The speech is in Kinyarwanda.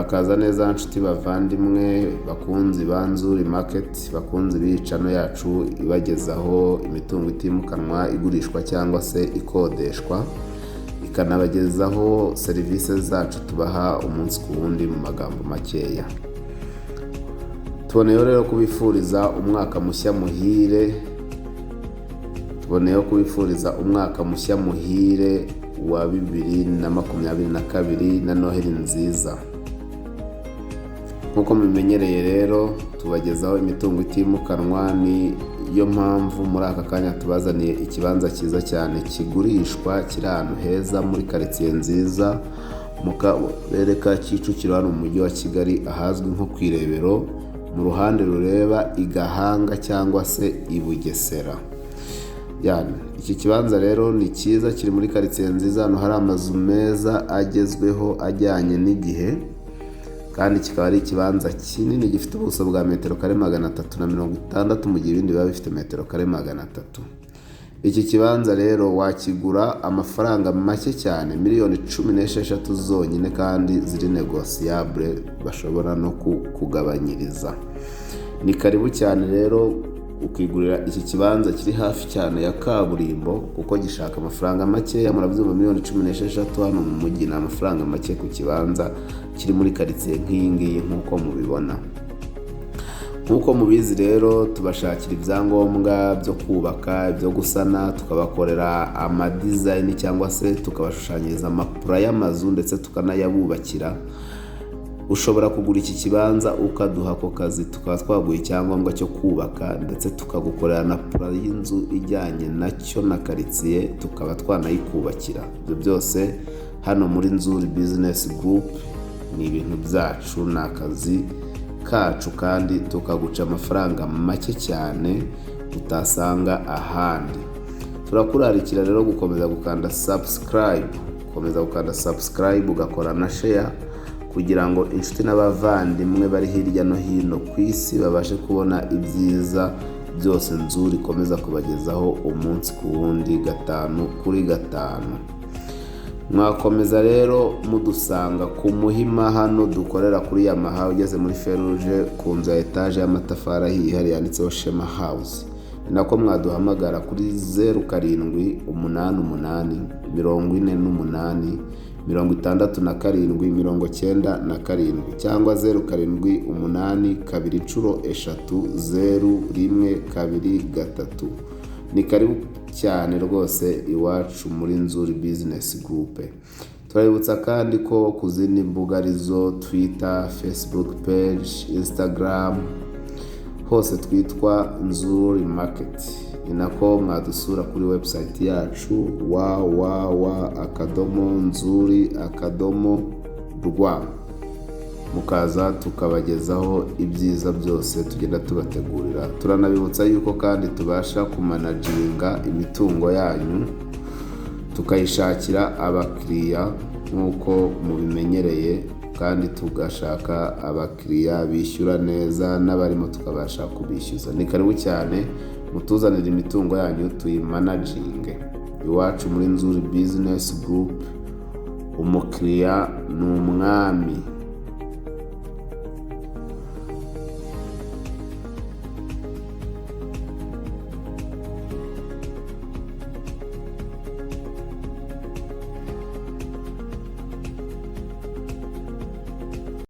murakaza neza nshuti bavandimwe bakunzi ba Nzuri Market, bakunzi b'icano yacu ibagezaho imitungo itimukanwa igurishwa cyangwa se ikodeshwa, ikanabagezaho serivisi zacu tubaha umunsi ku wundi mu magambo makeya. Tuboneyeho rero kubifuriza umwaka mushya muhire, wa 2022 na Noheli nziza. Nkuko mubimenyereye rero tubagezaho imitungo itimukanwa, ni yo mpamvu muri aka kanya tubazaniye ikibanza cyiza cyane kigurishwa kiri ahantu heza muri quartier nziza mu karere ka Kicukiro hano mu mujyi wa Kigali, ahazwi nko kwirebero mu ruhande rureba i Gahanga cyangwa se i Bugesera. Iki kibanza rero ni cyiza, kiri muri quartier nziza, hano hari amazu meza agezweho ajyanye n'igihe, kandi kikaba ari ikibanza kinini gifite ubuso bwa metero kare 360 mu gihe ibindi biba bifite metero kare 300. Iki kibanza rero wakigura amafaranga make cyane, miliyoni 16 zonyine, kandi ziri negociable, bashobora no kugabanyiriza. Ni karibu cyane rero ukigurira iki kibanza kiri hafi cyane ya kaburimbo, kuko gishaka amafaranga make. Murabyumva, miliyoni 16 hano mu mujyi ni amafaranga make ku kibanza kiri muri quartier nk'iyi ngiyi nkuko mubibona. Nkuko mubizi rero tubashakira ibyangombwa byo kubaka, byo gusana, tukabakorera ama design cyangwa se tukabashushanyiriza amapura y'amazu ndetse tukanayabubakira. Ushobora kugura iki kibanza ukaduha ako kazi, tukaba twaguye icyangombwa cyo kubaka ndetse tukagukorera na pura y'inzu ijyanye nacyo na quartier, tukaba twanayikubakira. Ibyo byose hano muri Nzuri Business Group ni ibintu byacu, ni akazi kacu, kandi tukaguca amafaranga make cyane utasanga ahandi. Turakurarikira rero gukomeza gukanda subscribe, ugakora na share, kugira ngo inshuti n'abavandimwe bari hirya no hino ku isi babashe kubona ibyiza byose Nzuri ikomeza kubagezaho umunsi ku wundi, 5 kuri 5. Mwakomeza rero mudusanga ku Muhima, hano dukorera kuri Yamaha ugeze muri Feruje, ku nzu ya etage y'amatafari ahiye hari yanditseho Shema House. Nako mwaduhamagara kuri 0788 48 67 cyangwa 0788 Ni karibu cyane rwose iwacu muri Nzuri Business Group. Turabibutsa kandi ko ku zindi mbuga arizo Twitter, Facebook page, Instagram, hose twitwa Nzuri Market. Ni nako mwadusura kuri website yacu www.nzuri.rw, mukaza tukabagezaho ibyiza byose tugenda tubategurira. Turanabibutsa yuko kandi tubasha kumanaginga imitungo yanyu, tukayishakira abakiriya nkuko mubimenyereye, kandi tugashaka abakiriya bishyura neza, n'abarimo tukabasha kubishyuza. Ni karibu cyane mutuzanira imitungo yanyu tuyimanaginge. Iwacu muri Nzuri Business Group umukiriya ni umwami.